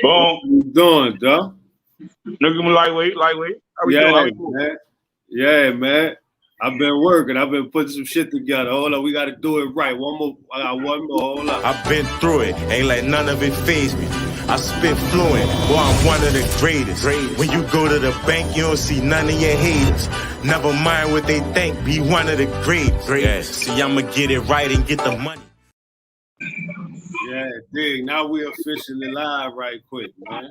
Boom. What you doing, dog? Nigga, lightweight. How we Yeah, doing? man. Yeah, man. I've been working. I've been putting some shit together. Hold on, we got to do it right. One more. I got one more. Hold up. I've been through it. Ain't let none of it faze me. I spit fluent. Boy, I'm one of the greatest. When you go to the bank, you don't see none of your haters. Never mind what they think. Be one of the greatest. Yeah. See, I'ma get it right and get the money. Yeah, dig. Now we officially live right quick, man.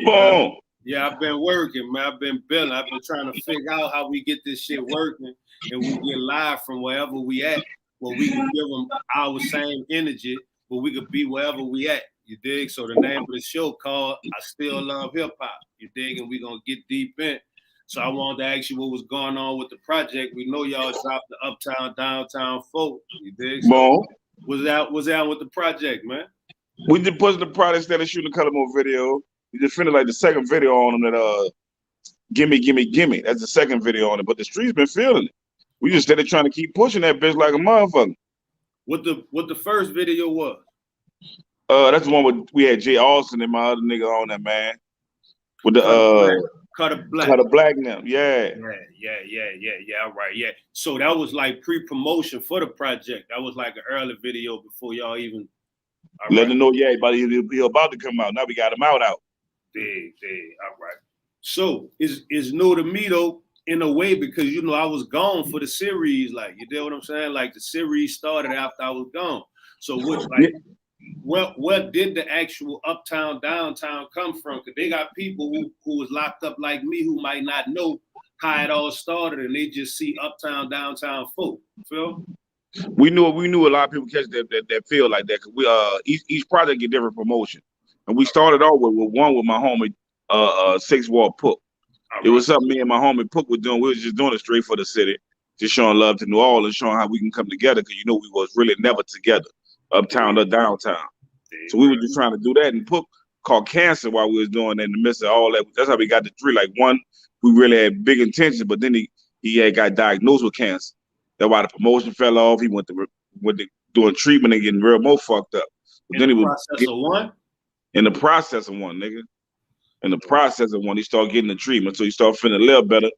Boom. Yeah, I've been working, man. I've been building. I've been trying to figure out how we get this shit working and we get live from wherever we at, where we can give them our same energy, where we could be wherever we at. You dig? So the name of the show called I Still Love Hip Hop. You dig? And we're going to get deep in. So I wanted to ask you what was going on with the project. We know y'all dropped the Uptown Downtown 4. You dig? So Boom. was out with the project, man? We just put the product instead of shooting a color mode video. We just finished like the second video on them that gimme. That's the second video on it. But the streets been feeling it. We just started trying to keep pushing that bitch like a motherfucker. What the first video was? That's the one with we had Jay Austin and my other nigga on that, man. With the Cut a Black. Cut a Black now. Yeah. All right. Yeah. So that was like pre-promotion for the project. That was like an early video before y'all even Let them know, yeah, buddy, he about to come out. Now we got him out. Dig. All right. So it's new to me though, in a way, because you know I was gone for the series. Like, you know what I'm saying? Like the series started after I was gone. So where did the actual Uptown Downtown come from? Because they got people who was locked up like me who might not know how it all started, and they just see Uptown Downtown 4. Feel? We knew a lot of people catch that feel like that. Cause we each project get different promotion. And we started off with one with my homie 6 Wall Pook. It was something me and my homie Pook were doing. We was just doing it straight for the city, just showing love to New Orleans, showing how we can come together, because you know we was really never together, uptown or downtown. So we were just trying to do that, and Pook caught cancer while we was doing that in the midst of all that. That's how we got the 3. Like one, we really had big intentions, but then he had got diagnosed with cancer. That's why the promotion fell off. He went to doing treatment and getting real more fucked up. But then he was in the process of one, nigga. In the process of one, he started getting the treatment, so he started feeling a little better.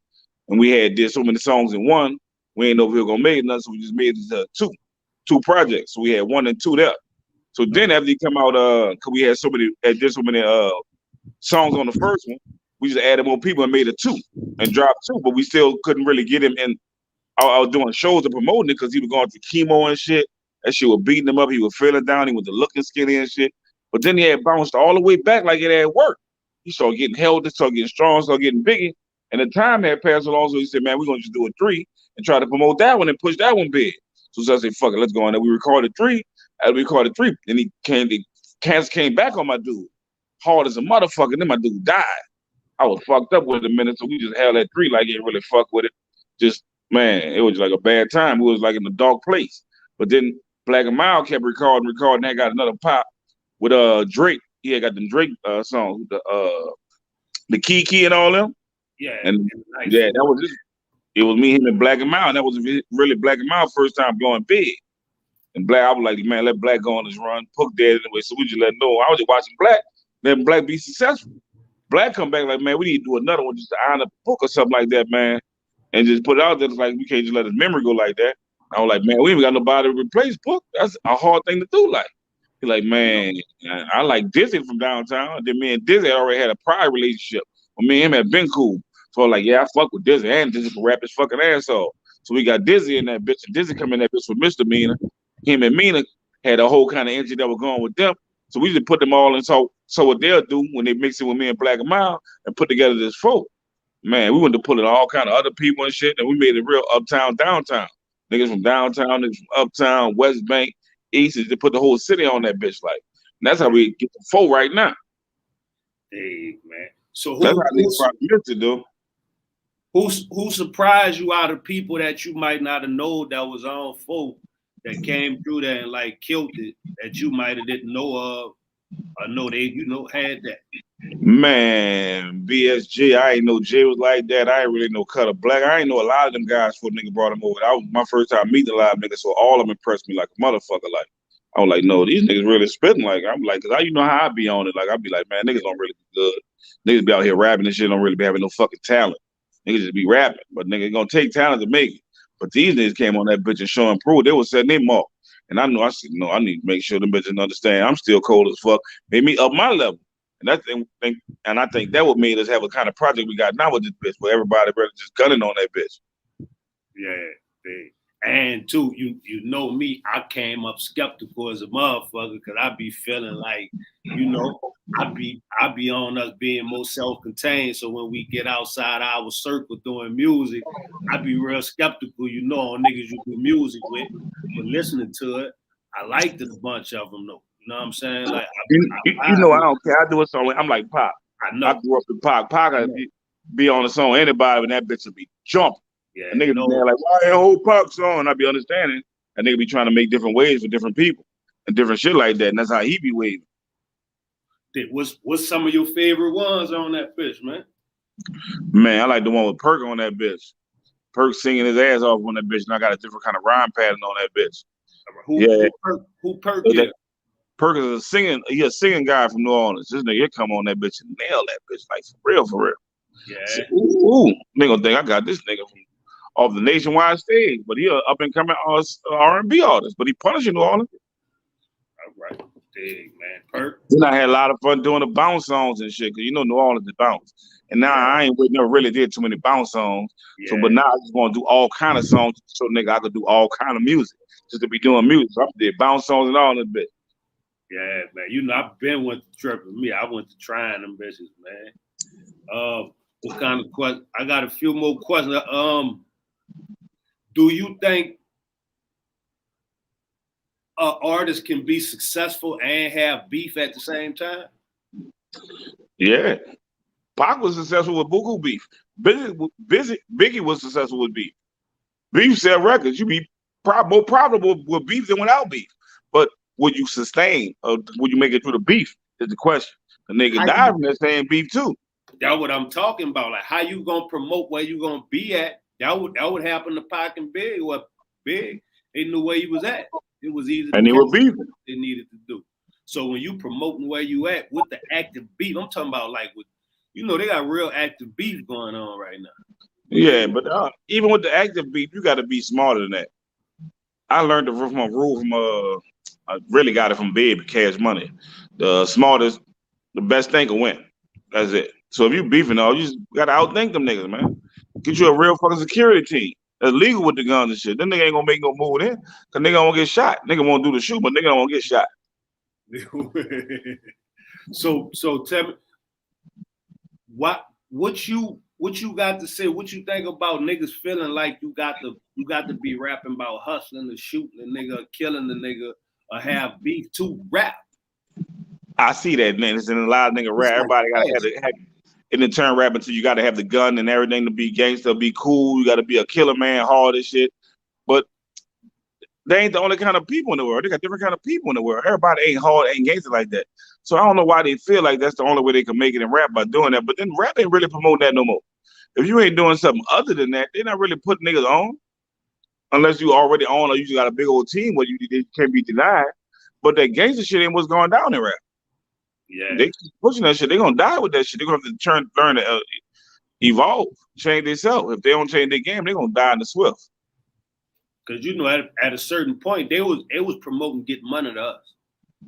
And we did so many songs in one, we ain't know if we were gonna make nothing, so we just made it two projects. So we had 1 and 2 there. So then after he come out, cause we had so many songs on the first one, we just added more people and made it 2 and dropped 2, but we still couldn't really get him in. I was doing shows and promoting it because he was going through chemo and shit. That shit was beating him up. He was feeling down. He was looking skinny and shit. But then he had bounced all the way back like it had worked. He started getting healthy, started getting strong, started getting bigger. And the time had passed along, so he said, man, we're going to just do a 3 and try to promote that one and push that one big. So I said, fuck it, let's go on there. We recorded 3. As we recorded 3, and cancer came back on my dude. Hard as a motherfucker. Then my dude died. I was fucked up with it a minute, so we just held that 3 like he didn't really fuck with it. Just, man, it was like a bad time. It was like in a dark place. But then Black and Mild kept recording, and I got another pop with Drake. He had got them Drake songs, the Kiki and all them. Yeah. And yeah, that was it. It was me, him, and Black and Mild. That was really Black and Mild first time blowing big. And Black, I was like, man, let Black go on his run. Pook dead anyway, so we just let him know. I was just watching Black, letting Black be successful. Black come back like, man, we need to do another one just to honor Pook or something like that, man. And just put it out there. It's like, we can't just let his memory go like that. I was like, man, we ain't got nobody to replace Pook. That's a hard thing to do. Like, he's like, man, I like Dizzy from downtown. Then me and Dizzy already had a prior relationship. But me and him had been cool. So I was like, yeah, I fuck with Dizzy. And Dizzy can rap his fucking ass off. So we got Dizzy in that bitch. And Dizzy come in that bitch with Misdemeanor. Him and Mina had a whole kind of energy that was going with them. So we just put them all in. So what they'll do when they mix it with me and Black and Mild and put together this 4. Man, we went to pull in all kind of other people and shit, and we made it real uptown, downtown. Niggas from downtown, niggas from uptown, West Bank, East, to put the whole city on that bitch. Like, and that's how we get the 4 right now. Hey, man. So that's how they probably to do. Who surprised you out of people that you might not have known that was on 4 that came through there and like killed it that you might have didn't know of? I know they, had that. Man, BSG, I ain't know Jay was like that. I ain't really know Cutter Black. I ain't know a lot of them guys before nigga brought him over. That was my first time meeting a lot of niggas, so all of them impressed me like a motherfucker. Like, I was like, no, these niggas really spitting. Like, I'm like, cause you know how I be on it. Like, I be like, man, niggas don't really be good. Niggas be out here rapping and shit, don't really be having no fucking talent. Niggas just be rapping, but niggas gonna take talent to make it. But these niggas came on that bitch and showing proof. They was setting them off. And I know, I said, no, I need to make sure them bitches understand I'm still cold as fuck. Made me up my level. And I think that would made us have a kind of project we got now with this bitch, where everybody really just gunning on that bitch. Yeah, and too, you know me, I came up skeptical as a motherfucker because I be feeling like, you know, I be on us being more self-contained. So when we get outside our circle doing music, I be real skeptical, you know, on niggas you do music with. But listening to it, I liked it a bunch of them though. You know what I'm saying? Like, you know, I don't care. I do a song. I'm like Pac. I know. I grew up with Pac. Pac be on the song anybody, and that bitch would be jumping. Yeah, and niggas be like, why ain't whole Pac song? And I be understanding. And nigga be trying to make different waves for different people and different shit like that. And that's how he be waving. What's some of your favorite ones on that bitch, man? Man, I like the one with Perk on that bitch. Perk singing his ass off on that bitch, and I got a different kind of rhyme pattern on that bitch. Who Perk is? Perk is a singing guy from New Orleans. This nigga come on that bitch and nail that bitch like for real. Yeah. So, ooh, nigga think I got this nigga from off the nationwide stage, but he a up and coming R&B artist, but he punishing New Orleans. All right, dig, man. Perk. Then I had a lot of fun doing the bounce songs and shit, cause you know New Orleans is bounce. And now I never really did too many bounce songs. Yeah. So, but now I just want to do all kind of songs, so nigga I could do all kind of music, just to be doing music. So I did bounce songs and all that bit. Yeah, man. You know I've been with the trip with me. I went to trying them bitches, man. What kind of question? I got a few more questions. Do you think an artist can be successful and have beef at the same time? Yeah. Pac was successful with Buku beef. Biggie was successful with beef. Beef sell records. You be more profitable with beef than without beef. But would you sustain or would you make it through the beef is the question. The nigga died from that same beef too. That's what I'm talking about. Like how you gonna promote where you gonna be at? That would happen to Pac and Big. What Big? They knew where he was at. It was easy. And they were beefing. They needed to do. So when you promoting where you at with the active beef, I'm talking about like with, you know, they got real active beef going on right now. Yeah, but even with the active beef, you got to be smarter than that. I learned it from a rule from I really got it from Big Cash Money. The smartest, the best thing can win. That's it. So if you beefing all, you just gotta outthink them niggas, man. Get you a real fucking security team that's legal with the guns and shit. Then nigga ain't gonna make no move in, cause nigga won't get shot. Nigga won't do the shoot, but nigga don't get shot. So tell me, what you got to say? What you think about niggas feeling like you got to be rapping about hustling or shooting a nigga, killing the nigga, or have beef to rap? I see that, man. It's in a lot of nigga rap. Everybody gotta have in the turn rap until you gotta have the gun and everything to be gangster, be cool. You gotta be a killer man, hard as shit. But they ain't the only kind of people in the world. They got different kind of people in the world. Everybody ain't hard, ain't gangster like that. So I don't know why they feel like that's the only way they can make it in rap by doing that. But then rap ain't really promoting that no more. If you ain't doing something other than that, they're not really putting niggas on. Unless you already on or you just got a big old team where you can't be denied. But that gangster shit ain't what's going down in rap. Yeah, they keep pushing that shit. They're gonna die with that shit. They're gonna have to learn to evolve, change themselves. If they don't change their game, they're gonna die in the swift. Cause you know, at a certain point, it was promoting getting money to us,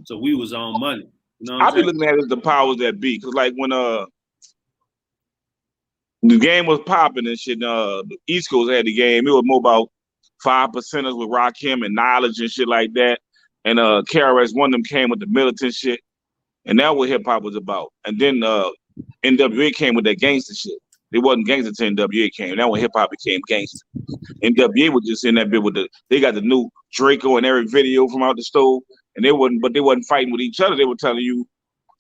so we was on money. You know, I be looking at it as the powers that be. Cause like when the game was popping and shit, the East Coast had the game. It was more about 5%ers with Rakim and Knowledge and shit like that. And KRS One of them came with the militant shit. And that's what hip hop was about. And then NWA came with that gangster shit. They wasn't gangster till NWA came. That's when hip hop became gangster. NWA was just in that bit with they got the new Draco and every video from out the stove. And they wasn't fighting with each other. They were telling you,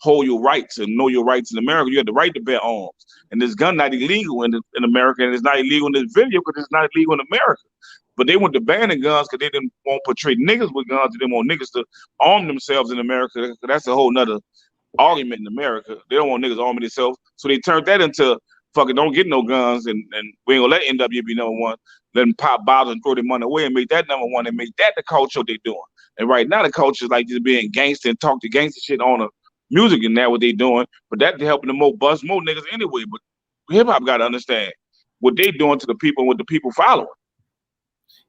hold your rights and know your rights in America. You have the right to bear arms. And this gun not illegal in America, and it's not illegal in this video because it's not illegal in America. But they want to ban the guns because they didn't want to portray niggas with guns. They didn't want niggas to arm themselves in America. That's a whole nother argument in America. They don't want niggas arming themselves. So they turned that into fucking don't get no guns, and we ain't gonna let NW be number one. Let them pop bottles and throw their money away and make that number one and make that the culture they doing. And right now the culture is like just being gangster and talk the gangster shit on the music, and that what they doing. But that's helping them more bust more niggas anyway. But hip hop got to understand what they doing to the people and what the people following.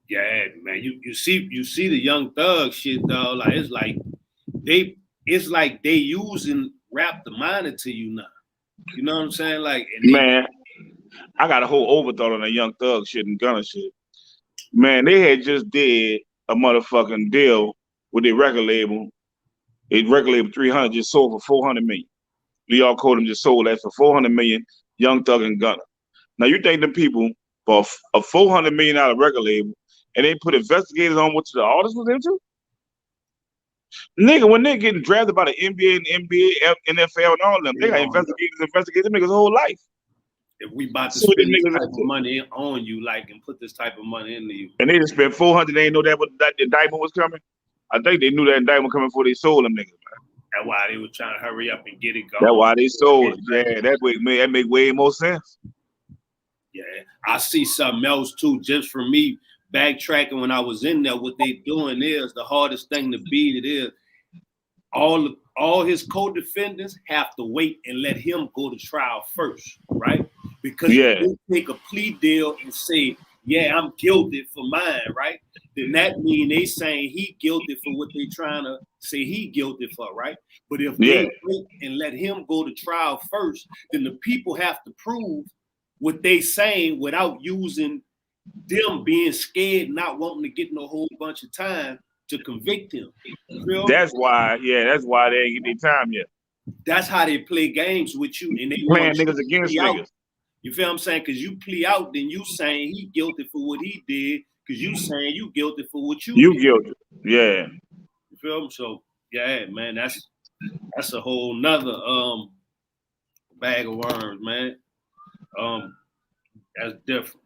Yeah, man. You see the Young Thug shit, though. Like it's like they using rap to monitor you now. You know what I'm saying? Like, man, I got a whole overthought on that Young Thug shit and Gunna shit. Man, they had just did a motherfucking deal with their record label. A record label 300 just sold for 400 million. New York Code just sold that for 400 million. Young Thug and Gunna. Now you think them people for a $400 million record label, and they put investigators on what the artist was into? Nigga, when they getting drafted by the NBA and NFL and all of them, they got investigators them niggas' whole life. If we about to spend this type of money on you, like, and put this type of money into you. And they just spent 400, they didn't know that the indictment was coming. I think they knew that indictment coming before they sold them niggas, man. That's why they were trying to hurry up and get it going. That's why they sold it. Yeah, that make way more sense. Yeah, I see something else too, just for me backtracking when I was in there. What they doing is the hardest thing to beat. It is all his co-defendants have to wait and let him go to trial first, right? Because if you take a plea deal and say, yeah, I'm guilty for mine, right? Then that means they saying he guilty for what they trying to say he guilty for, right? But if they wait and let him go to trial first, then the people have to prove what they saying without using them being scared, not wanting to get no whole bunch of time to convict him. That's why they ain't get their time yet. That's how they play games with you, and they playing niggas against niggas. You feel what I'm saying? Because you plea out, then you saying he guilty for what he did, because you saying you guilty for what you did. Guilty. Yeah. You feel me? So yeah, man, that's a whole nother bag of worms, man. That's different.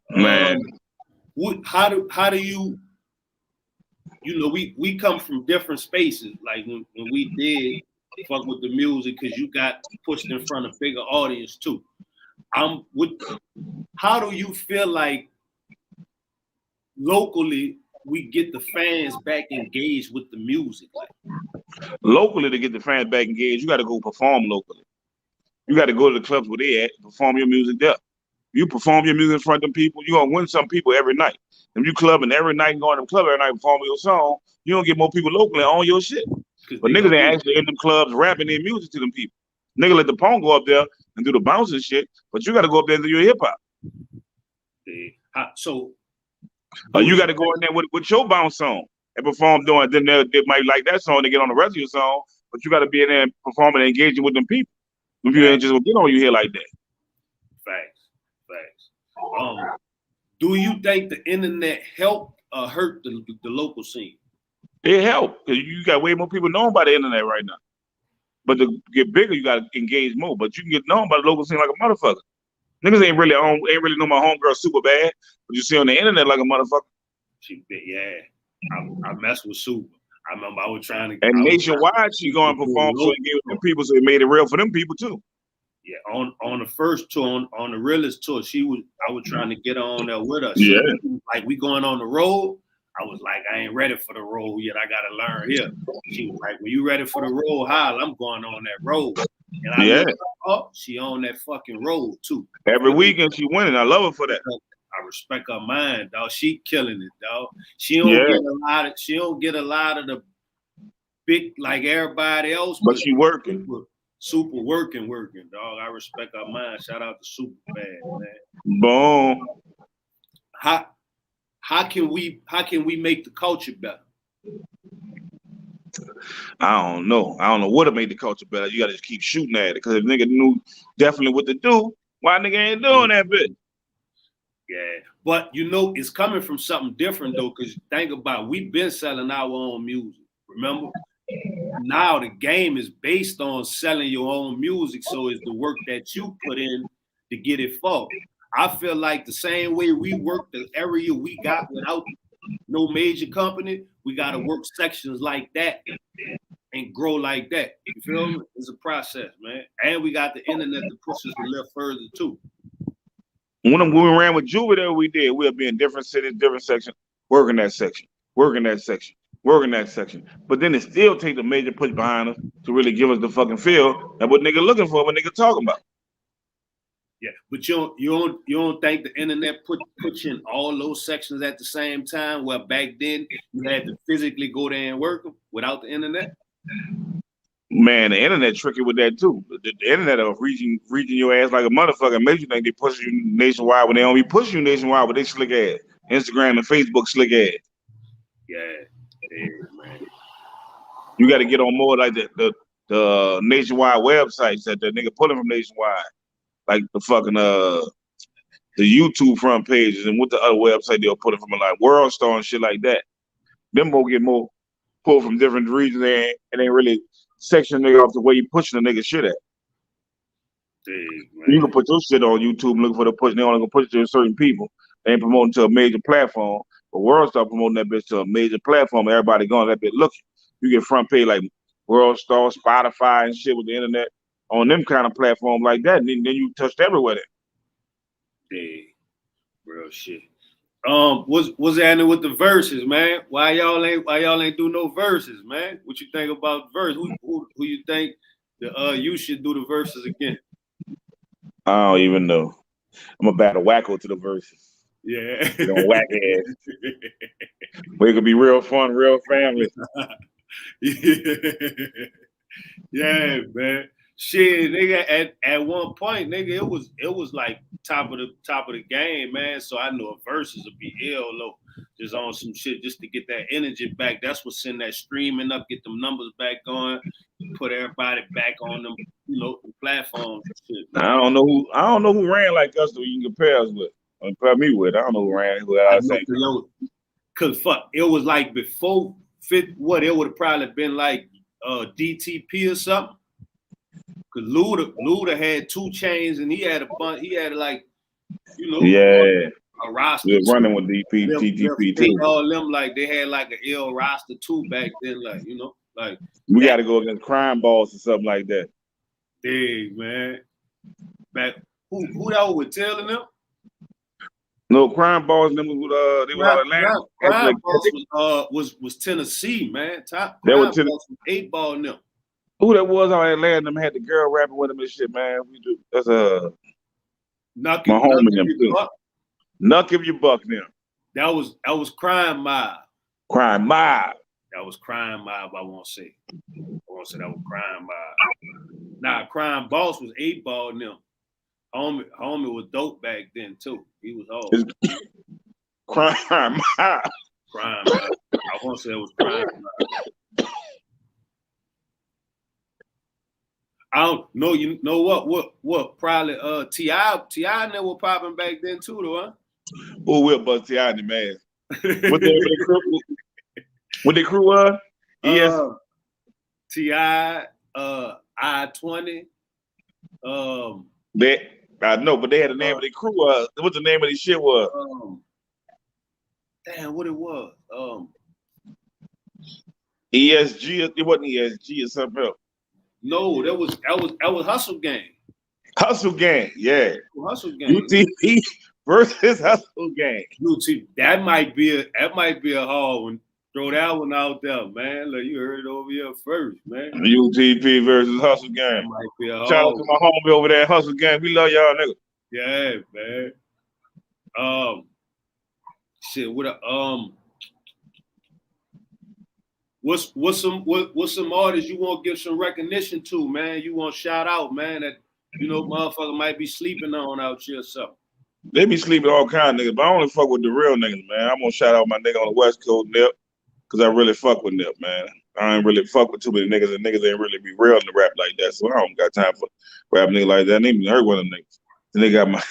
Man. How do you know, we come from different spaces. Like when we did fuck with the music, because you got pushed in front of bigger audience too. How do you feel like locally we get the fans back engaged with the music? Locally, to get the fans back engaged, you got to go perform locally. You got to go to the clubs where they at, perform your music there. You perform your music in front of them people, you're going to win some people every night. If you clubbing every night and going to the club every night performing your song, you don't get more people locally on your shit. But niggas ain't actually in them clubs rapping their music to them people. Nigga let the pong go up there and do the bounce and shit, but you got to go up there and do your hip hop. So you got to go in there with your bounce song and perform doing it. Then they might like that song to get on the rest of your song, but you got to be in there performing and engaging with them people. If you ain't just gonna get on you here like that. Facts. Do you think the internet helped or hurt the local scene? It helped, because you got way more people known by the internet right now. But to get bigger, you got to engage more. But you can get known by the local scene like a motherfucker. Niggas ain't really know my homegirl super bad, but you see on the internet like a motherfucker. I mess with Super. I remember I was trying to. And nationwide, she going to perform so it gave them people, so it made it real for them people too. Yeah, on the first tour, on the realest tour, I was trying to get on there with us. Yeah. Like we going on the road. I was like, I ain't ready for the road yet. I gotta learn here. She was like, when you ready for the road, holla, I'm going on that road. And I looked up, she on that fucking road too. Every weekend she winning. I love her for that. I respect her mind, dog. She killing it, dog. She don't get a lot of the big like everybody else, but she working. Super working, dog. I respect her mind. Shout out to Super bad, man. Boom. How can we make the culture better? I don't know. I don't know what to make the culture better. You gotta just keep shooting at it. Because if nigga knew definitely what to do, why nigga ain't doing that bit? Yeah, but you know it's coming from something different though. Because think about it, we've been selling our own music. Remember? Now the game is based on selling your own music. So it's the work that you put in to get it for. I feel like the same way we work the area we got without no major company, we got to work sections like that and grow like that. You feel me? It's a process, man. and we got the internet to push us a little further too. When we ran with Juvie, there we did. We'll be in different cities, different sections, working that section, working that section, working that section. But then it still takes a major push behind us to really give us the fucking feel and what nigga looking for, what nigga talking about. Yeah, but you don't think the internet put you in all those sections at the same time? Where back then you had to physically go there and work them without the internet. Man, the internet tricky with that too. The internet of reaching your ass like a motherfucker makes you think they push you nationwide when they don't be pushing you nationwide, but they slick ass. Instagram and Facebook slick ass. Yeah, man. You got to get on more like the nationwide websites that the nigga pulling from nationwide, like the fucking the YouTube front pages and what the other website they'll put it from, like World Star and shit like that. Them will get more pulled from different regions and ain't really section nigga off the way you pushing the nigga shit at. You can put your shit on YouTube and look for the push. They only gonna push it to certain people. They ain't promoting to a major platform. But World Star promoting that bitch to a major platform. Everybody going that bitch looking. You get front page like World Star, Spotify, and shit with the internet on them kind of platform like that. And then you touched everywhere. Hey, real shit. What's happening with the verses, man? Why y'all ain't do no verses, man? What you think about verse? Who you think you should do the verses again? I don't even know. I'm a battle wacko to the verses. Yeah. You know, whack ass. But it could be real fun, real family. Yeah, man. Shit, nigga, at one point, nigga, it was like top of the game, man. So I know a verses would be ill low, just on some shit just to get that energy back. That's what send that streaming up, get them numbers back going, put everybody back on them, platforms and shit. Man. I don't know who ran like us that you can compare us with. Compare me with. I don't know who ran. Cause fuck, it was like before it would have probably been like DTP or something. Cause Luda had 2 chains and he had a bunch. He had like, a roster. We were running with DTP too. All them like they had like an ill roster too back then. Like like we got to go against Crime Balls or something like that. Dang, man. Back who that was telling them? No, Crime Balls. Them was they were out of Atlanta. Crime Balls was Tennessee, man. They were Balls was 8 Ball and them. Who that was out of Atlanta? Them had the girl rapping with them and shit, man. We do. That's my homie them too. Nuck if you buck them. That was Crime Mob. Crime Mob. That was Crime Mob. I won't say that was Crime Mob. Nah, Crime Boss was 8 Ball and them. Homie was dope back then too. He was old. Crime Mob. Crime Mob. I won't say it was Crime Mob. I don't know. You know what? Probably T.I. never popping back then too, though, huh? Who will bust T.I. in the man? What the crew was? Yes. T.I. I-20. I know, but they had the name of the crew. What the name of the shit was? Damn, what it was? ESG. It wasn't ESG or something else. No, that was Hustle Gang. Hustle Gang, yeah. Hustle Gang. UTP versus Hustle Gang. UTP. That might be a hard one. Throw that one out there, man. Like you heard it over here first, man. UTP versus Hustle Gang. That might be a hard Shout out to my homie over there, Hustle Gang. We love y'all, nigga. Yeah, man. Shit. What's some artists you want to give some recognition to, man? You want to shout out, man, that motherfucker might be sleeping on out here or something. They be sleeping all kind of niggas, but I only fuck with the real niggas, man. I'm gonna shout out my nigga on the West Coast, Nip, because I really fuck with Nip, man. I ain't really fuck with too many niggas, and niggas ain't really be real in the rap like that, so I don't got time for rap nigga like that. I ain't even heard one of them niggas. And they got my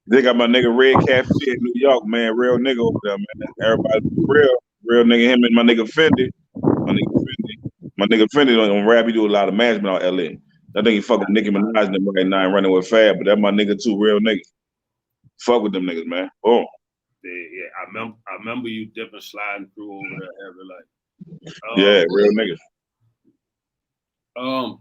they got my nigga Red Cat shit in New York, man. Real nigga over there, man. Everybody real nigga. Him and my nigga Fendi. My nigga Fendi on rap. He do a lot of management on LA. I think he fuck with Nicki Minaj and them right now and running with Fab, but that's my nigga too. Real nigga. Fuck with them niggas, man. Boom. Yeah, I remember you dipping, sliding through over there every like. Yeah, real niggas. All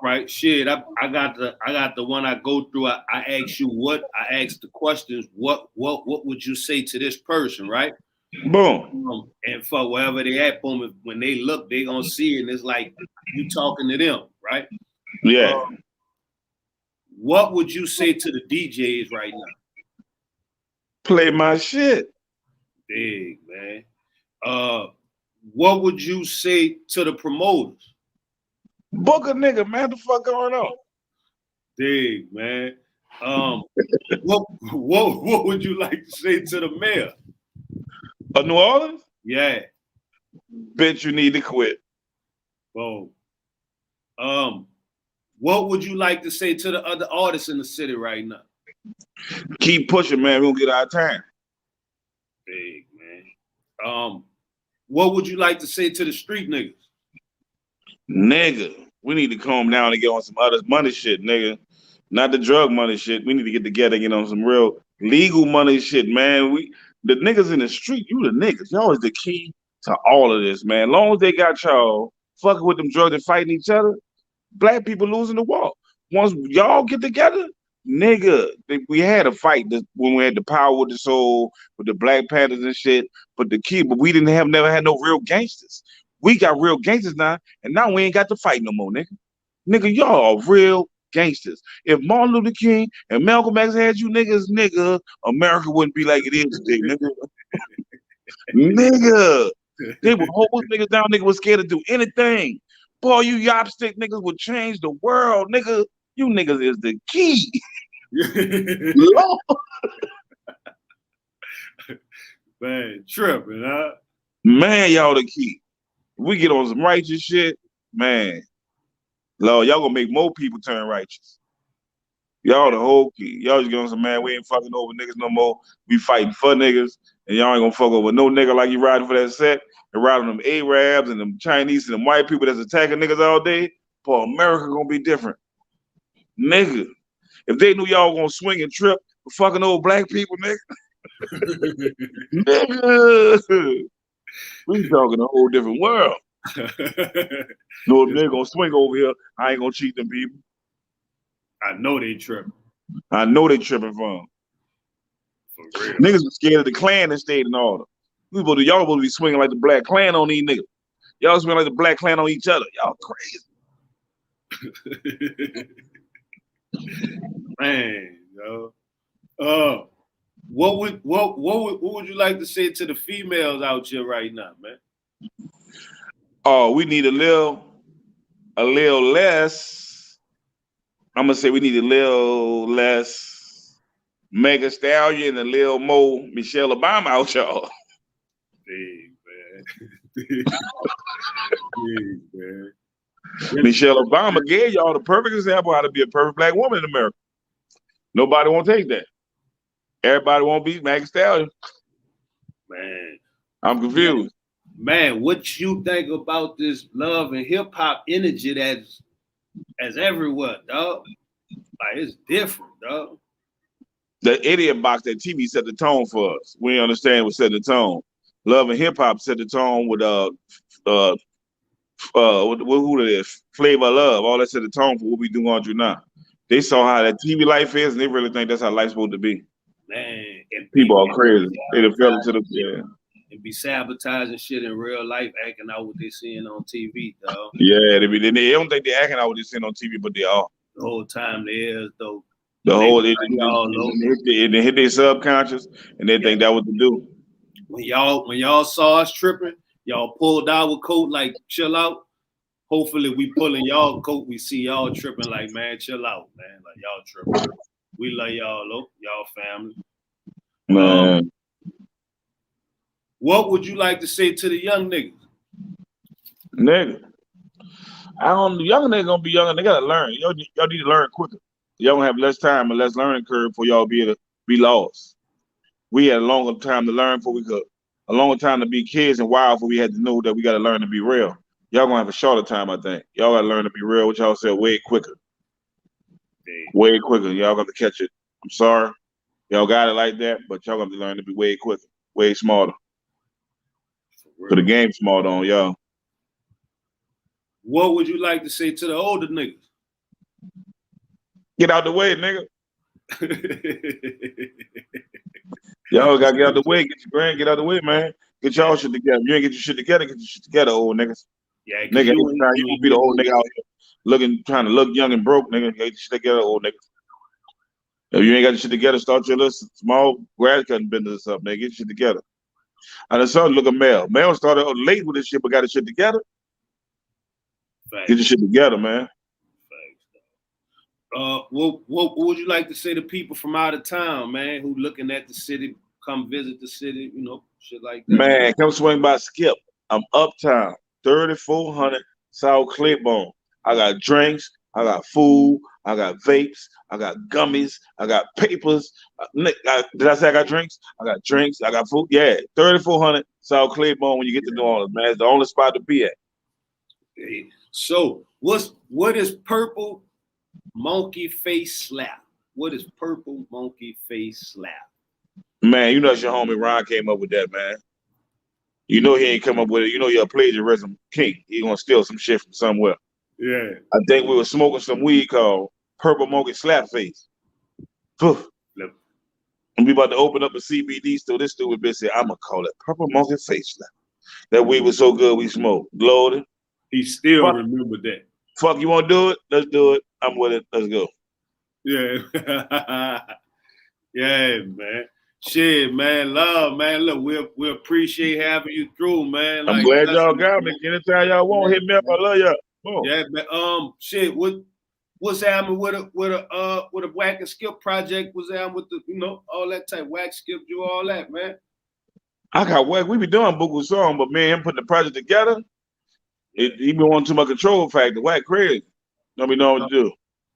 right, shit. I got the one I go through. I ask you I ask the questions. What would you say to this person, right? Boom. And for wherever they at, boom. When they look, they gonna see it, and it's like you talking to them, right? Yeah. What would you say to the DJs right now? Play my shit. Big man. What would you say to the promoters? Book a nigga, man. What the fuck going on? Big man. What would you like to say to the mayor of New Orleans? Yeah. Bitch, you need to quit. Whoa. What would you like to say to the other artists in the city right now? Keep pushing, man. We don't get our time. Big man. What would you like to say to the street niggas? Nigga, we need to calm down and get on some other money shit, nigga. Not the drug money shit. We need to get together and get on some real legal money shit, man. The niggas in the street, you the niggas. Y'all is the key to all of this, man. As long as they got y'all fucking with them drugs and fighting each other, black people losing the war. Once y'all get together, nigga, we had a fight when we had the power with the soul, with the Black Panthers and shit, but we never had no real gangsters. We got real gangsters now, and now we ain't got to fight no more, nigga. Nigga, y'all are real gangsters. If Martin Luther King and Malcolm X had you niggas, nigga, America wouldn't be like it is today, nigga. Nigga. They would hold niggas down, nigga was scared to do anything. Boy, you UptSkip niggas would change the world, nigga. You niggas is the key. Man, tripping, huh? Man, y'all the key. We get on some righteous shit, man. Lord, y'all gonna make more people turn righteous. Y'all the whole key. Y'all just get on some, man, we ain't fucking over niggas no more. We fighting for niggas, and y'all ain't gonna fuck over no nigga like you riding for that set and riding them Arabs and them Chinese and them white people that's attacking niggas all day. Boy, America gonna be different. Nigga, if they knew y'all gonna swing and trip for fucking old black people, nigga. Nigga. We talking a whole different world. No, they're gonna swing over here. I ain't gonna cheat them people. I know they tripping. I know they tripping from. For real. Niggas was scared of the Klan and stayed in order. Y'all supposed to be swinging like the Black Klan on these niggas. Y'all swinging like the Black Klan on each other. Y'all crazy. Man, yo. What would you like to say to the females out here right now, man? Oh, we need a little less. I'm gonna say we need a little less Mega Stallion and a little more Michelle Obama out y'all. Big man. Big man. Michelle Obama gave y'all the perfect example of how to be a perfect black woman in America. Nobody won't take that. Everybody won't be Mega Stallion. Man. I'm confused. Man, what you think about this love and hip hop energy that's everywhere, dog? Like, it's different, dog. The idiot box, that TV set the tone for us. We understand what set the tone. Love and hip hop set the tone with who it is, Flavor of Love. All that set the tone for what we do on you now. They saw how that TV life is, and they really think that's how life's supposed to be. Man, and people are crazy. They done fell into the and be sabotaging shit in real life, acting out what they seeing on TV, dog. Yeah, they don't think they're acting out what they seeing on TV, but they are. The whole time they is though. The whole they hit their subconscious, and they think that what to do. When y'all saw us tripping, y'all pulled our coat like chill out. Hopefully we pulling y'all coat, we see y'all tripping like, man, chill out, man. Like y'all tripping. We love y'all, though. Y'all family. Man. What would you like to say to the young niggas? Nigga. Young niggas gonna be young and they gotta learn. Y'all need to learn quicker. Y'all gonna have less time and less learning curve for y'all be able to be lost. We had a longer time to learn before we could, a longer time to be kids and wild before we had to know that we gotta learn to be real. Y'all gonna have a shorter time, I think. Y'all gotta learn to be real, which y'all said way quicker. Way quicker. Y'all got to catch it. I'm sorry. Y'all got it like that, but y'all got to learn to be way quicker, way smarter. Put the game smarter on y'all. What would you like to say to the older niggas? Get out the way, nigga. Y'all gotta get out the way. Get your grand. Get out the way, man. Get y'all shit together. You ain't get your shit together. Get your shit together, old niggas. Yeah, nigga, you won't be the old nigga out here trying to look young and broke, nigga. Get your shit together, old nigga. If you ain't got your shit together, start your little small grass cutting business up, nigga. Get your shit together. And the son look at Mel. Mel started late with this shit, but got his shit together. Facts. Get your shit together, man. What would you like to say to people from out of town, man, who looking at the city, come visit the city, you know, shit like that? Man, come swing by Skip. I'm uptown, 3400 South Claiborne. I got drinks, I got food, I got vapes, I got gummies, I got papers. Did I say I got drinks? I got drinks, I got food. Yeah, 3400 South Claiborne when you get to New Orleans, man. It's the only spot to be at. Hey, so what is PurpleMonkeyFaceSlap? What is PurpleMonkeyFaceSlap? Man, you know it's your homie Ron came up with that, man. You know he ain't come up with it. You know you're a plagiarism king. He gonna steal some shit from somewhere. Yeah. I think we were smoking some weed called Purple Monkey Slap Face. And we about to open up a CBD store. This stupid bitch said, I'm gonna call it Purple Monkey Face Slap. That weed was so good we smoked. Loaded. He still remembered that. Fuck, you wanna do it? Let's do it. I'm with it. Let's go. Yeah. Yeah, man. Shit, man. Love, man. Look, we appreciate having you through, man. I'm glad y'all got me. Anytime y'all want, hit me up. I love y'all. Yeah, man. Shit. What's happening with a whack and skip project? What's happening with the, you know, all that type whack skip, do all that, man? I got whack. We be doing Buku song, but man, him putting the project together, he been wanting too much control factor. Whack crazy. Don't be knowing what to do.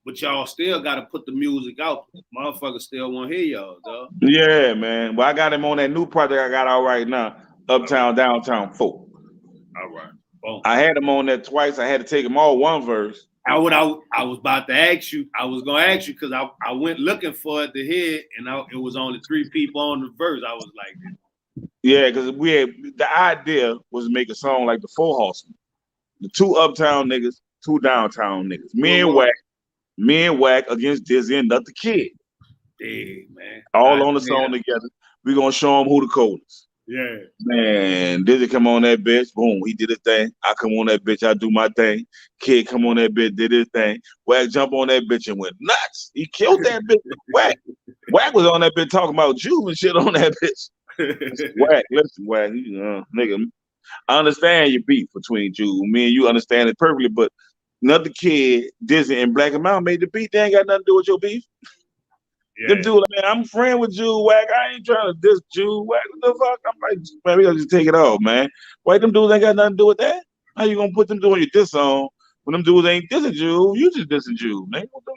But y'all still got to put the music out. Motherfuckers still want to hear y'all, dog. Yeah, man. Well, I got him on that new project I got out right now, UptownDowntown4. All right. Boom. I had him on that twice. I had to take him all one verse. I was about to ask you. I was gonna ask you because I went looking for it to hear, and it was only 3 people on the verse. I was like, yeah, because the idea was to make a song like the 4 Horsemen, the 2 uptown niggas, 2 downtown niggas, me and Whack against Dizzy and Nut the Kid. Dang, man. All on the song together. We gonna show them who the coldest. Yeah. Man, Dizzy come on that bitch. Boom, he did his thing. I come on that bitch. I do my thing. Kid come on that bitch, did his thing. Whack jump on that bitch and went nuts. He killed that bitch. Whack was on that bitch talking about Jews and shit on that bitch. Whack, listen, Whack, nigga. I understand your beef between Jews. Me and you understand it perfectly, but another Kid, Dizzy, and Black and Mountain made the beat. They ain't got nothing to do with your beef. Yeah. Them dude, man, I'm friend with Jew Whack. I ain't trying to diss Jew Whack. What the fuck? I'm like, man, we gotta just take it off, man. Why them dudes ain't got nothing to do with that? How you gonna put them doing your diss on when them dudes ain't dissing Jew? You just dissing Jew, nigga. What the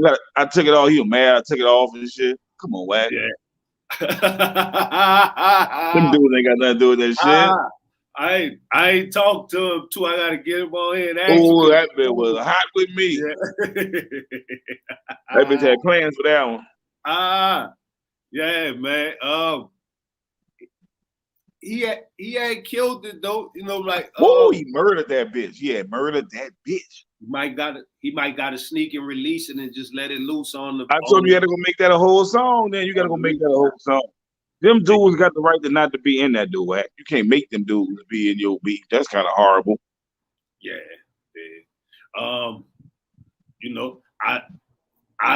nigga? I took it all. He was mad. I took it off and shit. Come on, Whack. Yeah. Them dudes ain't got nothing to do with that shit. I ain't talked to him too. I gotta get him on here and ask him. Oh, that bitch was hot with me. Yeah. That bitch had plans for that one. Yeah, man. He had killed it though. You know, like he murdered that bitch. Yeah, murdered that bitch. He might gotta sneak and release it and just let it loose on the. I told him you had to go make that a whole song. Then you gotta go make that a whole song. Them dudes got the right to not to be in that dude. You can't make them dudes be in your beat. That's kind of horrible. Yeah. You know, I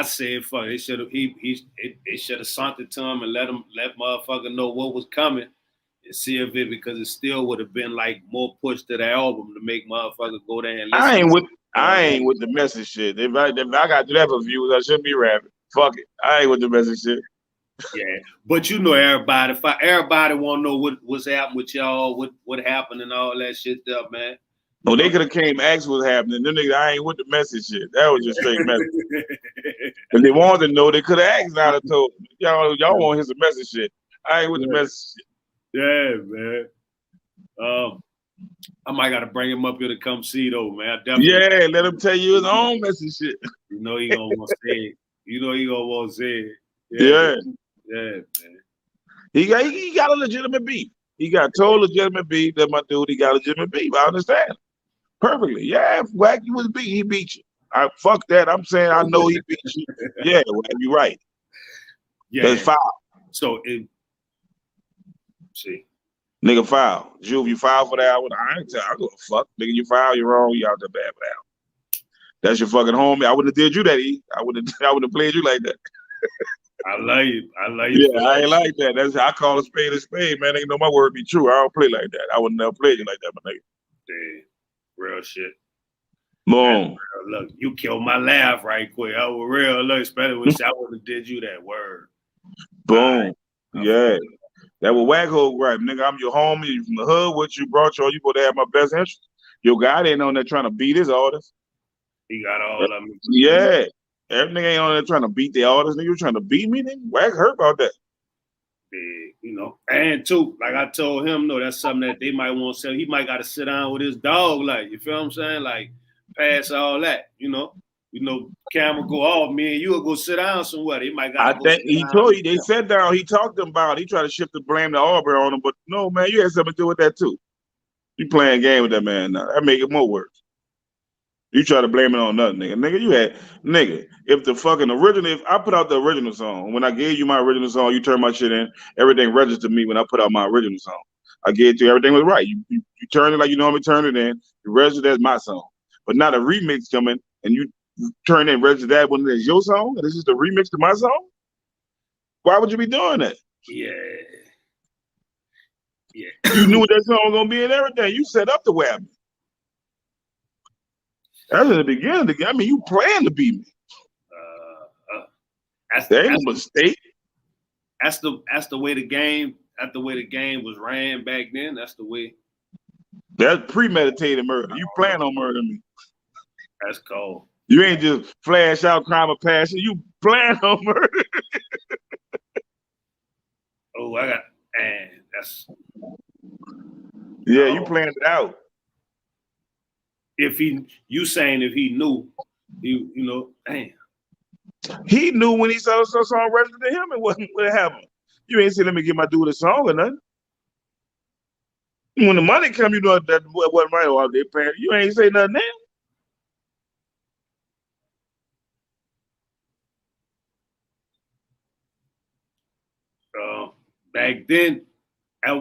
said fuck. They should have they should have sent it to him and let motherfucker know what was coming and see if it, because it still would have been like more push to the album to make motherfucker go there and listen. I ain't with the message shit. If I got to that for views, I shouldn't be rapping. Fuck it. I ain't with the message shit. Yeah, but you know everybody. Everybody want to know what's happening with y'all, what happened and all that shit up, man. No, they could have came asked what's happening. Them niggas, I ain't with the message shit. That was just straight message. If they wanted to know, they could have asked. I'd have told them. Y'all want to hear some message shit. I ain't with the message shit. Yeah, man. I might gotta bring him up here to come see though, man. Yeah, let him tell you his own message shit. You know he gonna want to say it. You know he gonna want to say it. Yeah. Yeah, man. He got a legitimate beef. He got total legitimate beef. That my dude, he got legitimate beef. I understand. Perfectly. Yeah, Wack, you was beat. He beat you. I fuck that. I'm saying I know he beat you. Yeah, Wack, you right. Yeah. That's foul. So see. Nigga foul. Juve, you foul for that one. I ain't tell. I go fuck. Nigga, you foul, you're wrong, you out there bad for that. That's your fucking homie. I wouldn't have did you that, E. I would have played you like that. I love you. Yeah, I ain't like that. That's I call a spade, man. Nigga know my word be true. I don't play like that. I would never play you like that, my nigga. Damn. Real shit. Boom. Look, you killed my laugh right quick. I was real. Look, especially when I would have did you that word. Boom. Yeah. That was Wacko right, nigga. I'm your homie. You from the hood. What you brought you supposed to have my best interest. Your guy ain't on there trying to beat his artist. He got all of them. Yeah. Everything ain't on there trying to beat the artist. Nigga, you trying to beat me, nigga? Wack hurt about that. Yeah, you know. And too, like I told him, no, that's something that they might want to say. He might got to sit down with his dog, like, you feel what I'm saying? Like, pass all that, you know. Camera go off, me and you will go sit down somewhere. They might got. I think he told you they sat down. He talked to him about it. He tried to shift the blame to Aubrey on him, but no, man, you had something to do with that too. You playing a game with that man now. That make it more worse. You try to blame it on nothing, nigga. If the fucking original, if I put out the original song, when I gave you my original song, you turned my shit in, everything registered me when I put out my original song. I gave it to you, everything was right. You turned it like you normally turn it in, you registered as my song. But not a remix coming and you turn in register that when it's your song and this is the remix to my song? Why would you be doing that? Yeah. You knew that song was gonna be in everything. You set up the web. That's in the beginning. I mean, you planned to beat me. That ain't no mistake. That's the way the game. That's the way the game was ran back then. That's the way. That's premeditated murder. You plan on murdering me. That's cold. You ain't just flash out crime of passion. You plan on murder. Oh, I got, and that's. Yeah, you planned it out. If you saying if he knew, damn. He knew when he saw the song registered to him, it wasn't what happened. You ain't say, let me get my dude a song or nothing. When the money come, you know that wasn't right or they paying. You ain't say nothing then. Back then,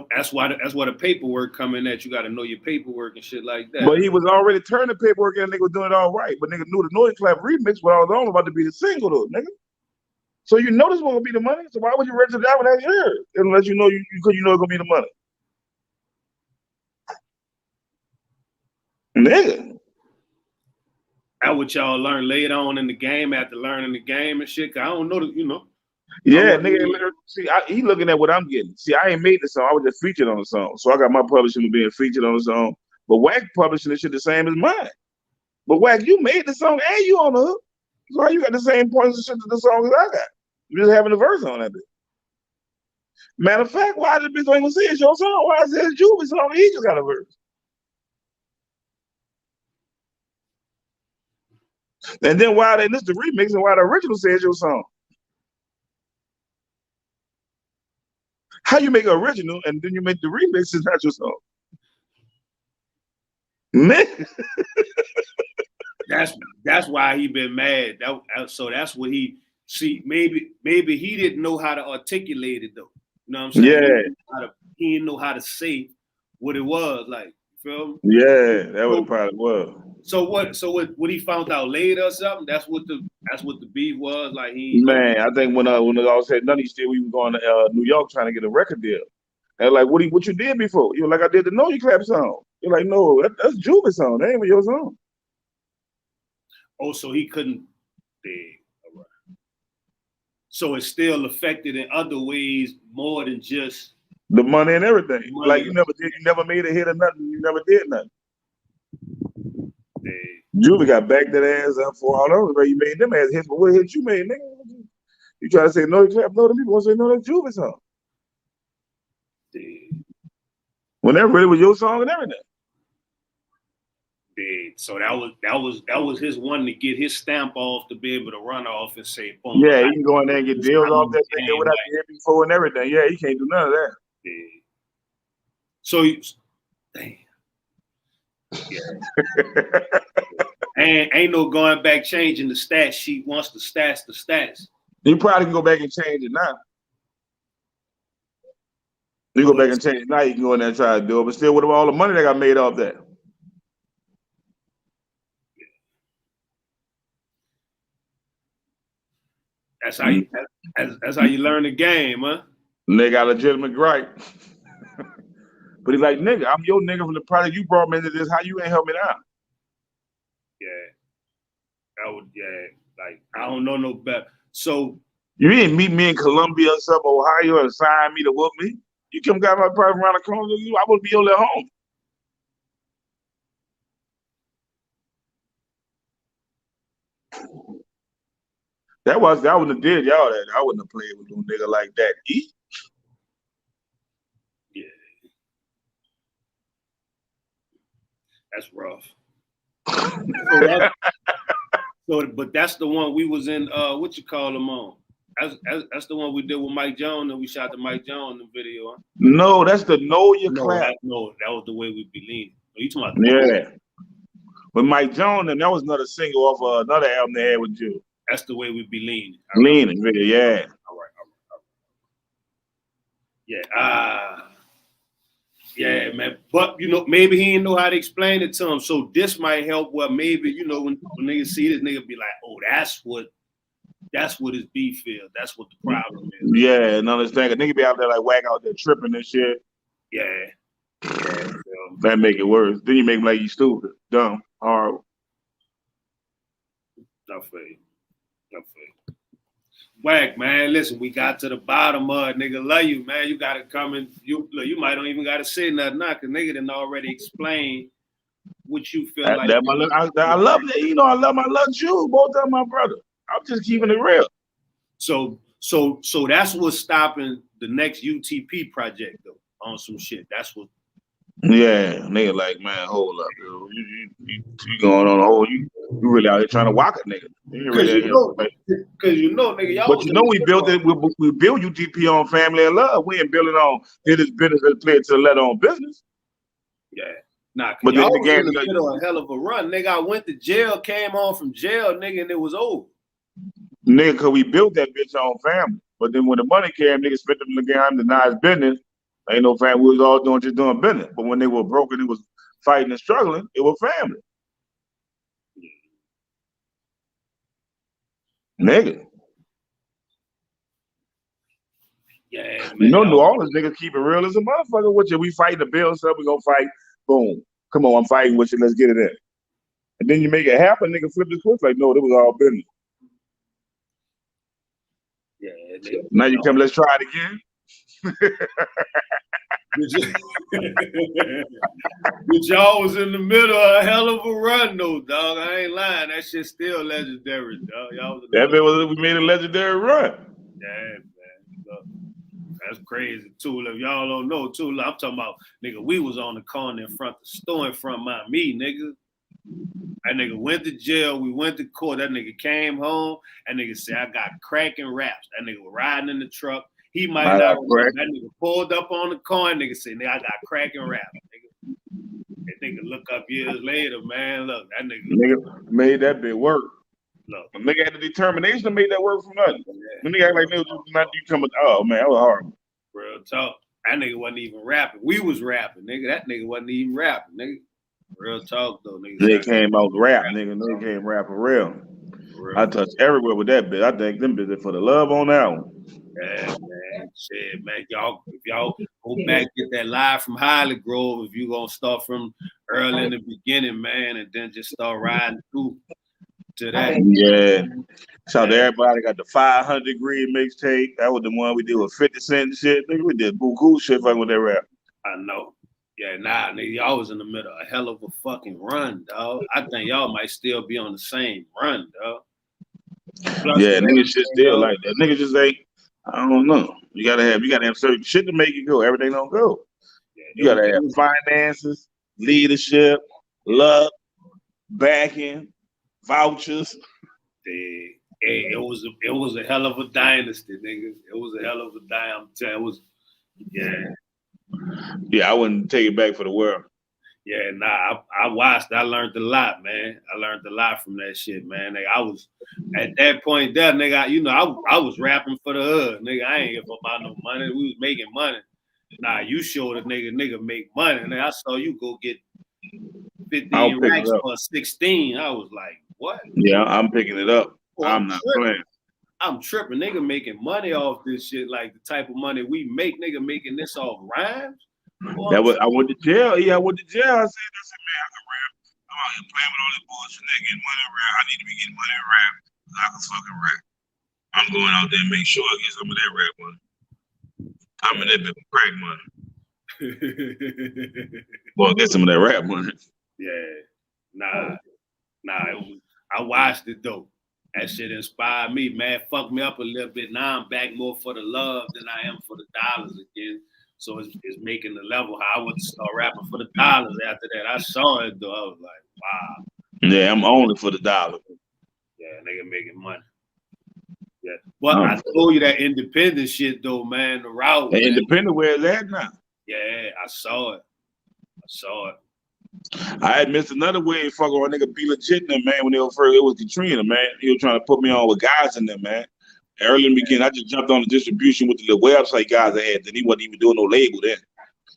that's why the paperwork coming at. You got to know your paperwork and shit like that. But he was already turning paperwork and nigga was doing it all right. But nigga knew the Noise Clap remix what I was on about to be the single though, nigga. So you know this was gonna be the money. So why would you register that one that year? Unless you know it's gonna be the money. Nigga. That's what y'all learn later on in the game after learning the game and shit. Cause I don't know the, Yeah, nigga. See, he looking at what I'm getting. See, I ain't made the song. I was just featured on the song. So I got my publishing being featured on the song. But Wack publishing this shit the same as mine. But Wack, you made the song and you on the hook. So how you got the same points and shit to the song as I got? You just having a verse on that bitch. Matter of fact, why the bitch ain't gonna say it's your song? Why is it his Juvie song? He just got a verse. And then why they list the remix and why the original says your song? How you make an original and then you make the remix is not your song? Man. That's why he been mad. So that's what he see. Maybe he didn't know how to articulate it though. You know what I'm saying? Yeah. He didn't know how to say what it was like. You feel me? Yeah, that was probably was. So what he found out later or something? That's what the beef was like. Man, I think when it all said none, he still we were going to New York trying to get a record deal. And like, what you did before? You were like, I did the No You Clap song. You're like, no, that's Juvie song. That ain't your song. Oh, so he couldn't. All right. So it's still affected in other ways more than just the money and everything. Money. Like you never made a hit or nothing. You never did nothing. Juvie got backed that ass up for all those, but you made them ass hits. But what hits you made, nigga? You try to say no, you clap, no, the people gonna say no, that's Juvie song. When that really was your song and everything. So that was his one to get his stamp off to be able to run off and say, boom. Yeah, he can go in there and get deals off that thing what I did before and everything. Yeah, he can't do none of that. Yeah. So damn. Yeah. And ain't no going back changing the stat sheet once the stats. You probably can go back and change it now. You go back and change it now, you can go in there and try to do it. But still, what about all the money that got made off that? That's how you that's how you learn the game, huh? And they got a legitimate gripe. But he's like, nigga, I'm your nigga from the product you brought me into this. How you ain't help me out? Yeah. I would, like, I don't know no better. So you didn't meet me in Columbia or something, Ohio, and sign me to whoop me. You come got my private around the corner, I would be your little home. I wouldn't have did y'all that. I wouldn't have played with no nigga like that. Yeah. That's rough. But that's the one we was in, what you call them on? That's the one we did with Mike Jones, and we shot the Mike Jones video, huh? No, that's the Know Your Clap. No, that was the Way We Be Leaning. Are you talking about But Mike Jones, and that was another single off another album they had with you. That's the Way We Be Leaning. Leaning video, yeah. All right. Yeah. Yeah, man. But maybe he didn't know how to explain it to him. So this might help. Well, maybe when niggas see this, nigga be like, "Oh, that's what his beef is. That's what the problem is." Yeah, and understand. A nigga be out there like whack out there tripping and shit. Yeah. That make it worse. Then you make him like you stupid, dumb, horrible. Not fair. Whack, man. Listen, we got to the bottom of it. Nigga, love you, man. You gotta come and you might don't even gotta say nothing now, cause nigga done already explained what you feel like. I love that. I love you. Both of them my brother. I'm just keeping it real. So that's what's stopping the next UTP project though, on some shit. That's what. Yeah, nigga, like, man, hold up, dude. You going on a whole, you really out here trying to whack a nigga. Because nigga, y'all. But we built it. We built UTP on family and love. We ain't building on his business and play it to let on business. Yeah, nah. But y'all then again, was in the middle of a hell of a run, nigga. I went to jail, came home from jail, nigga, and it was over. Nigga, cause we built that bitch on family. But then when the money came, niggas spent them again, denied his business. Ain't no family. We was all just doing business. But when they were broken, it was fighting and struggling. It was family. Nigga. Yeah, man. New Orleans niggas keep it real as a motherfucker. What you? We fighting the bill, so we gonna fight. Boom. Come on, I'm fighting with you. Let's get it in. And then you make it happen, nigga flip the switch like, no, that was all business. Yeah. Nigga, now you come, let's try it again. But y'all was in the middle of a hell of a run, though, dog. I ain't lying. That shit's still legendary, dog. We made a legendary run. Yeah, man. Look, that's crazy, too. If y'all don't know, too, I'm talking about, nigga, we was on the corner in front of the store in front of me, nigga. That nigga went to jail. We went to court. That nigga came home. That nigga said, I got cracking raps. That nigga was riding in the truck. He might not remember. That nigga pulled up on the car. Nigga said, nigga, I got cracking raps. Nigga. That nigga look up years later, man. Look, that nigga made that bit work. Look. The nigga had the determination to make that work from nothing. The nigga act like nigga not you coming. Oh man, that was horrible. Real talk. That nigga wasn't even rapping. We was rapping, nigga. That nigga wasn't even rapping, nigga. Real talk though, nigga. They came out rap, nigga. They came rapping real. I touched everywhere with that bit. I think them bitches for the love on that one. Yeah, man. Shit, man. If y'all go back, get that live from Highly Grove, if you gonna start from early in the beginning, man, and then just start riding through to that. Yeah. So everybody got the 500 degree mixtape. That was the one we did with 50 Cent and shit. Nigga, we did buku shit fucking with that rap. I know. Yeah, nah, nigga, y'all was in the middle of a hell of a fucking run, dog. I think y'all might still be on the same run, dog. Yeah, niggas shit still like that. Niggas just ain't, I don't know. You gotta have certain shit to make it go. Everything don't go. You gotta have finances, leadership, luck, backing, vouchers. Hey, it was a hell of a dynasty, nigga. It was a hell of a dynasty. It was, yeah. Yeah, I wouldn't take it back for the world. Yeah, nah, I watched. I learned a lot, man. I learned a lot from that shit, man. Nigga, I was at that point there, nigga. I was rapping for the hood, nigga. I ain't give about no money. We was making money. Nah, you showed a nigga make money. Nigga, I saw you go get 15 racks for 16. I was like, what? Yeah, I'm picking it up. Oh, I'm not playing. I'm tripping. Nigga making money off this shit, like the type of money we make. Nigga making this off rhymes. That was I went to jail. Yeah, I went to jail. I said, man, I can rap. I'm out here playing with all this bullshit. Nigga, getting money in rap. I need to be getting money in rap. I can fucking rap. I'm going out there and make sure I get some of that rap money. I'm in that bit of crack money. Well, get some of that rap money. Yeah, nah. I watched it though. That shit inspired me, man. Fucked me up a little bit. Now I'm back more for the love than I am for the dollars again. So it's making the level how I would start rapping for the dollars after that. I saw it though. I was like, wow. Yeah, I'm only for the dollar. Yeah, nigga making money. Yeah. But I told you that independent shit though, man. The route. Hey, independent, where is that now? Yeah, I saw it. I had missed another way fuck on nigga Be Legit in there, man, when it was Katrina, man. He was trying to put me on with guys in there, man. Early in the beginning, I just jumped on the distribution with the little website guys I had. Then he wasn't even doing no label then.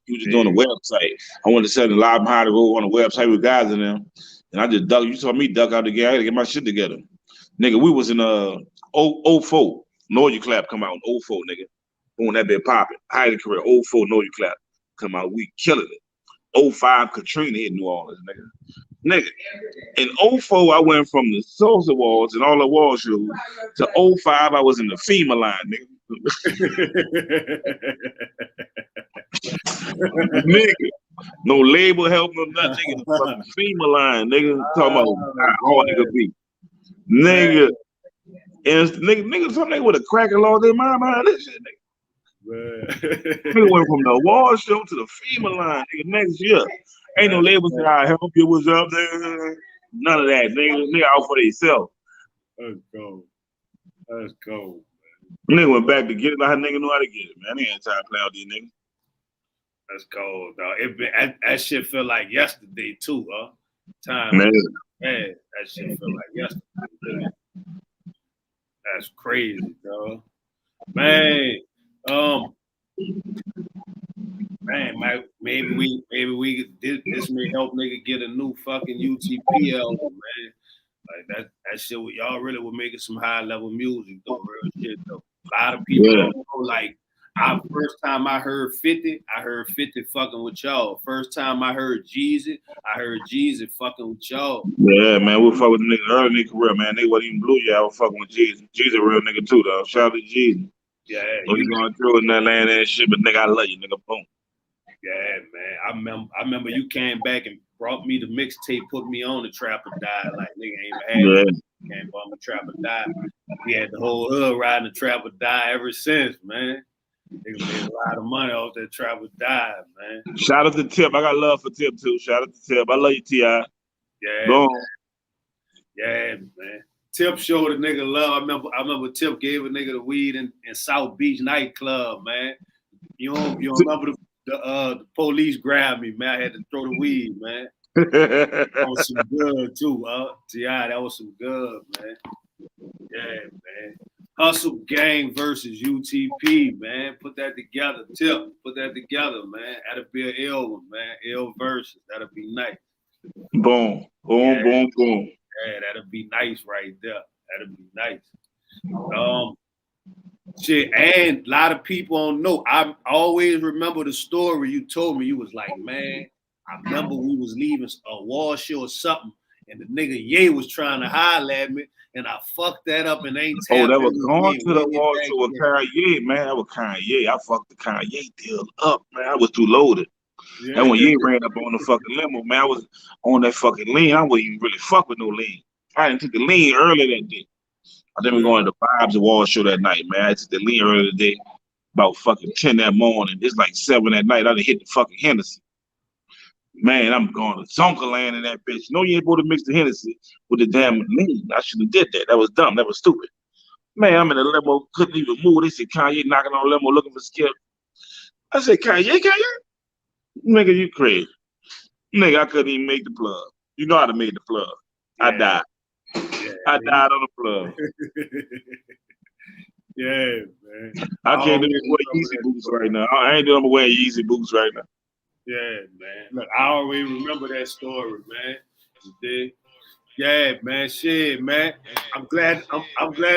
He was just doing the website. I wanted to set a live behind the road on the website with guys in there. And I just duck. You saw me duck out the game. I had to get my shit together. Nigga, we was in 04. Know You Clap come out in 04, nigga. Boom, that bit popping. I had a career. 04, Know You Clap come out. We killing it. 05, Katrina hit New Orleans, nigga. Nigga, in 04, I went from the Source Awards and all the award shows to 05, I was in the FEMA line, nigga. Nigga, no label help, no nothing. In the fucking FEMA line, nigga. Talking about how hard it could be. Nigga, and some nigga with a cracker lost their mind behind this shit, nigga. Nigga went from the award show to the FEMA line, nigga, next year. Ain't no label say I help you, what's up there. None of that. Nigga out for themselves. That's cold. Nigga went back to get it like how nigga knew how to get it, man. They ain't time to play with these niggas. That's cold, dog. That shit feel like yesterday too, huh? Time. Man, that shit feel like yesterday. That's crazy, dog. Man, maybe we this may help nigga get a new fucking UTP album, man. Like that shit, y'all really were making some high level music though, real shit though. A lot of people don't know, like first time I heard 50 fucking with y'all. First time I heard Jeezy fucking with y'all. Yeah, man, we fuck with the nigga early in their career, man. They wasn't even blue yet. I was fucking with Jeezy. Jeezy a real nigga too, though. Shout out to Jeezy. Yeah, you going through in that land and shit, but nigga, I love you, nigga. Boom. Yeah, man. I remember you came back and brought me the mixtape, put me on the Trap or Die. Like nigga ain't had it. Came on the Trap or Die. We had the whole hood riding the Trap or Die ever since, man. Nigga made a lot of money off that Trap or Die, man. Shout out to Tip. I got love for Tip too. Shout out to Tip. I love you, T.I. Yeah. Boom. Yeah, man. Tip showed a nigga love. I remember Tip gave a nigga the weed in South Beach nightclub, man. You don't remember the police grabbed me, man. I had to throw the weed, man. That was some good too, T.I. That was some good, man. Yeah, man. Hustle Gang versus UTP, man. Put that together, Tip. Put that together, man. That'll be an ill one, man. Ill versus. That'll be nice. Boom, boom. Yeah, that'll be nice right there. That'll be nice. Shit, and a lot of people don't know. I always remember the story you told me. You was like, man, I remember we was leaving a wall show or something, and the nigga Ye was trying to holler at me, and I fucked that up and ain't. Oh, that was going to the wall show with Kanye, man. That was Kanye. I fucked the Kanye deal up, man. I was too loaded. Yeah, and when Ye ran up on the fucking limo, man, I was on that fucking lean. I wasn't even really fuck with no lean. I didn't take the lean early that day. I then we going to Vibes Award show that night, man. I took the lean early that day, about fucking 10 that morning. It's like 7 that night. I done hit the fucking Hennessy. Man, I'm going to Zonkerland in that bitch. No, you ain't supposed to mix the Hennessy with the damn lean. I shouldn't have did that. That was dumb. That was stupid. Man, I'm in the limo, couldn't even move. They said Kanye knocking on the limo looking for Skip. I said, Kanye? Nigga, you crazy. Nigga, I couldn't even make the plug. You know how to make the plug. Yeah. I died. Yeah, I died on the plug. Yeah, man. I can't even wear Yeezy boots right now. I ain't doing wearing Yeezy boots right now. Yeah, man. Look, I always remember that story, man. You did? Yeah, man. Shit, man. I'm glad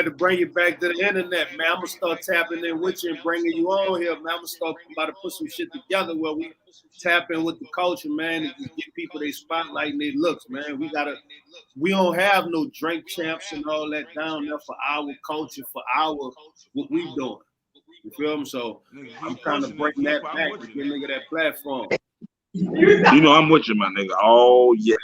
to bring you back to the internet, man. I'm gonna start tapping in with you and bringing you on here, man. I'm gonna start about to put some shit together where we tap in with the culture, man, and just get people their spotlight and their looks, man. We don't have no drink champs and all that down there for our culture, for what we doing. You feel me? So I'm trying to bring that back to get nigga that platform. You know I'm with you, my nigga. Oh yeah.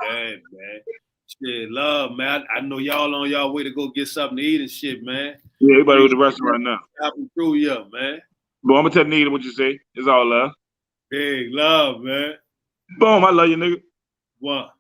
Yeah, man. Shit, love, man. I know y'all on y'all way to go get something to eat and shit, man. Yeah, everybody with the restaurant right now. Happy through you, man. But I'm gonna tell nigga what you say. It's all love. Big love, man. Boom, I love you, nigga. What?